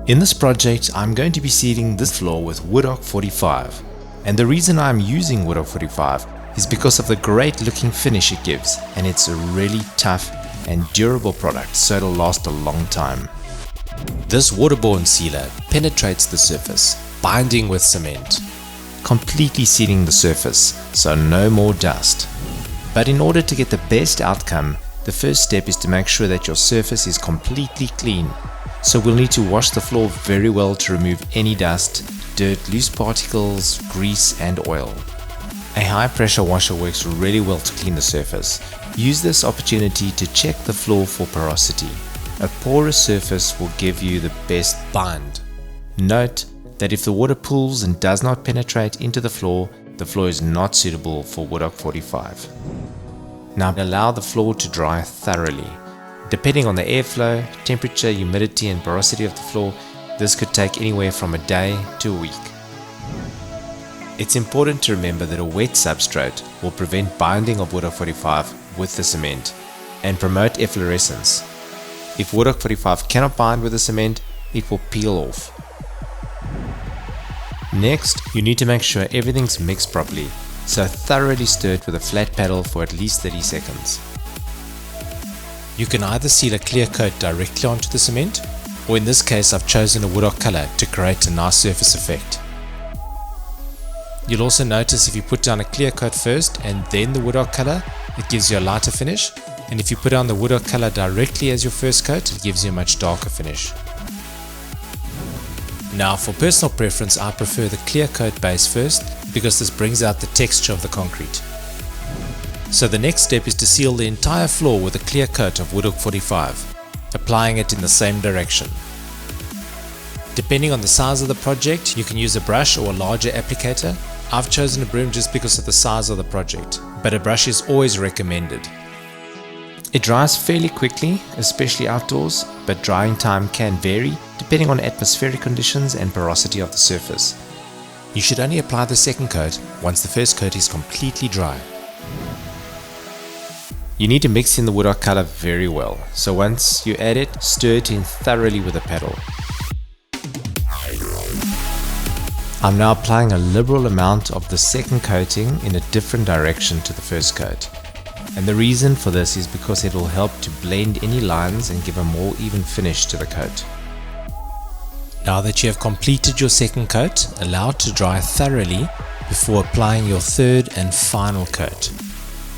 In this project, I'm going to be sealing this floor with Woodoc 45. And the reason I'm using Woodoc 45 is because of the great looking finish it gives, and it's a really tough and durable product, so it'll last a long time. This waterborne sealer penetrates the surface, binding with cement, completely sealing the surface, so no more dust. But in order to get the best outcome, the first step is to make sure that your surface is completely clean. So we'll need to wash the floor very well to remove any dust, dirt, loose particles, grease and oil. A high pressure washer works really well to clean the surface. Use this opportunity to check the floor for porosity. A porous surface will give you the best bind. Note that if the water pools and does not penetrate into the floor is not suitable for Woodoc 45. Now allow the floor to dry thoroughly. Depending on the airflow, temperature, humidity and porosity of the floor, this could take anywhere from a day to a week. It's important to remember that a wet substrate will prevent binding of Woodoc 45 with the cement and promote efflorescence. If Woodoc 45 cannot bind with the cement, it will peel off. Next, you need to make sure everything's mixed properly, so thoroughly stir it with a flat paddle for at least 30 seconds. You can either seal a clear coat directly onto the cement, or in this case I've chosen a Woodoc color to create a nice surface effect. You'll also notice if you put down a clear coat first and then the Woodoc color, it gives you a lighter finish, and if you put down the Woodoc color directly as your first coat, it gives you a much darker finish. Now for personal preference, I prefer the clear coat base first because this brings out the texture of the concrete. So the next step is to seal the entire floor with a clear coat of Woodoc 45, applying it in the same direction. Depending on the size of the project, you can use a brush or a larger applicator. I've chosen a broom just because of the size of the project, but a brush is always recommended. It dries fairly quickly, especially outdoors, but drying time can vary depending on atmospheric conditions and porosity of the surface. You should only apply the second coat once the first coat is completely dry. You need to mix in the Woodoc color very well, so once you add it, stir it in thoroughly with a paddle. I'm now applying a liberal amount of the second coating in a different direction to the first coat. And the reason for this is because it will help to blend any lines and give a more even finish to the coat. Now that you have completed your second coat, allow it to dry thoroughly before applying your third and final coat.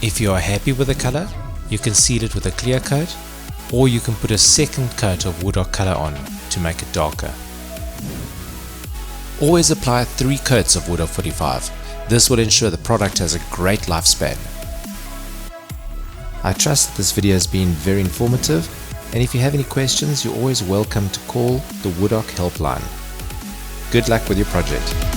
If you are happy with the color, you can seal it with a clear coat, or you can put a second coat of Woodoc color on to make it darker. Always apply 3 coats of Woodoc 45. This will ensure the product has a great lifespan. I trust that this video has been very informative, and if you have any questions, you're always welcome to call the Woodoc helpline. Good luck with your project.